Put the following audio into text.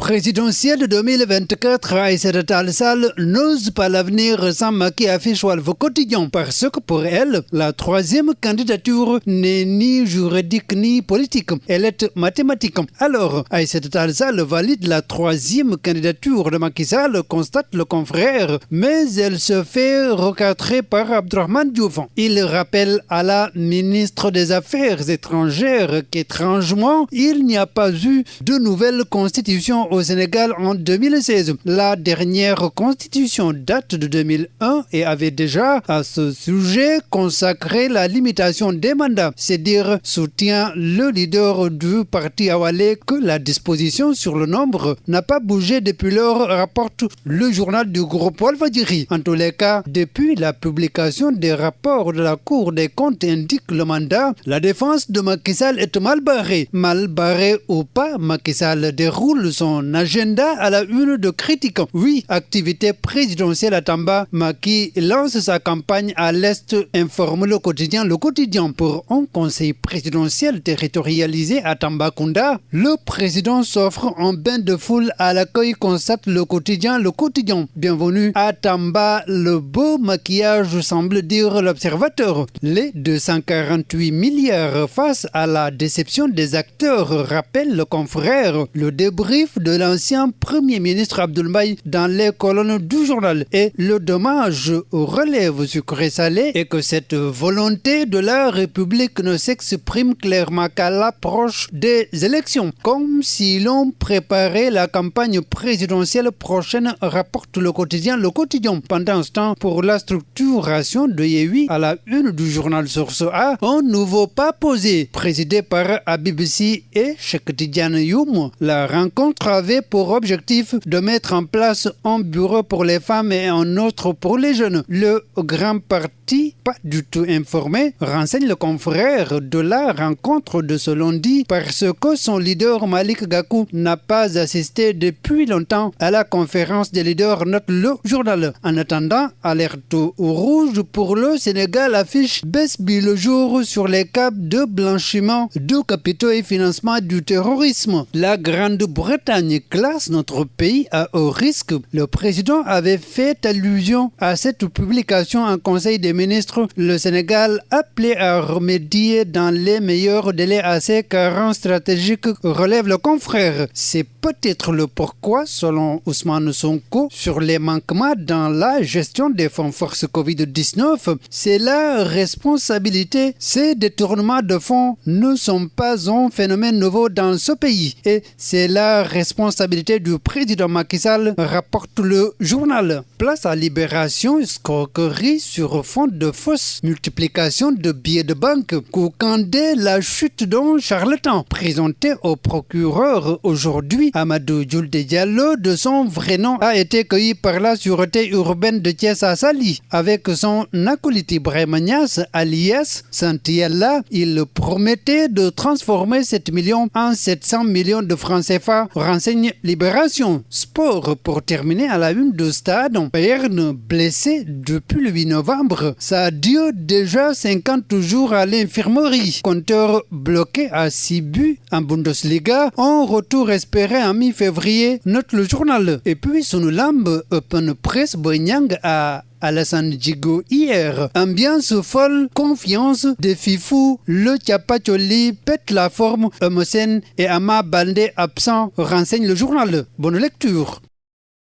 Présidentielle 2024, Aïssata Tall Sall n'ose pas l'avenir sans Macky affiche Walf Quotidien parce que pour elle, la troisième candidature n'est ni juridique ni politique, elle est mathématique. Alors, Aïssata Tall Sall valide la troisième candidature de Macky Sall, constate le confrère, mais elle se fait recadrer par Abdourahmane Diouf. Il rappelle à la ministre des Affaires étrangères qu'étrangement, il n'y a pas eu de nouvelle constitution au Sénégal en 2016. La dernière constitution date de 2001 et avait déjà à ce sujet consacré la limitation des mandats. C'est dire, soutient le leader du parti Awalé que la disposition sur le nombre n'a pas bougé depuis lors, rapporte le journal du groupe Walfadjri. En tous les cas, depuis la publication des rapports de la Cour des comptes indique le mandat, la défense de Macky Sall est mal barrée. Mal barrée ou pas, Macky Sall déroule son agenda à la une de critiques. Oui, activité présidentielle à Tamba, Macky lance sa campagne à l'Est, informe le quotidien. Le quotidien pour un conseil présidentiel territorialisé à Tambacounda. Le président s'offre en bain de foule à l'accueil, constate le quotidien. Le quotidien, bienvenue à Tamba, le beau maquillage semble dire l'observateur. Les 248 milliards face à la déception des acteurs, rappelle le confrère. Le débrief de l'ancien premier ministre Abdoul Mbaye dans les colonnes du journal. Et le dommage relève sucré-salé et que cette volonté de la République ne s'exprime clairement qu'à l'approche des élections. Comme si l'on préparait la campagne présidentielle prochaine, rapporte le quotidien. Le quotidien, pendant ce temps, pour la structuration de Yewwi à la une du journal Source A, un nouveau pas posé, présidé par Habib Sy et Cheikh Tidiane Youm. La rencontre avait pour objectif de mettre en place un bureau pour les femmes et un autre pour les jeunes. Le grand parti, pas du tout informé, renseigne le confrère de la rencontre de ce lundi parce que son leader Malick Gakou n'a pas assisté depuis longtemps à la conférence des leaders, note le journal. En attendant, alerte rouge pour le Sénégal, affiche baisse le jour sur les cas de blanchiment de capitaux et financement du terrorisme. La Grande-Bretagne classe notre pays à haut risque. Le président avait fait allusion à cette publication en Conseil des ministres. Le Sénégal appelé à remédier dans les meilleurs délais à ces carences stratégiques, relève le confrère. C'est peut-être le pourquoi, selon Ousmane Sonko, sur les manquements dans la gestion des fonds force Covid-19, c'est la responsabilité. Ces détournements de fonds ne sont pas un phénomène nouveau dans ce pays et c'est la responsabilité du président Macky Sall, rapporte le journal. Place à Libération, escroquerie sur fond de fausse multiplication de billets de banque. Koukandé, la chute d'un charlatan. Présenté au procureur aujourd'hui, Amadou Djoulde Diallo, de son vrai nom, a été cueilli par la sûreté urbaine de Thiès à Sali. Avec son acolyte Ibrahima Niasse, alias Santiella, il promettait de transformer 7 millions en 700 millions de francs CFA, renseigne Libération. Sport, pour terminer à la une de Stade, Bayern blessé depuis le 8 novembre. Sadio déjà 50 jours à l'infirmerie. Compteur bloqué à 6 buts en Bundesliga. Un retour espéré en mi-février, note le journal. Et puis Sonulamb, Open Press Boyang à Alassane Djigo hier. Ambiance folle, confiance de Fifou, le Tchapacholi pète la forme, Eumeu Sène et Ama Baldé absents, renseigne le journal. Bonne lecture.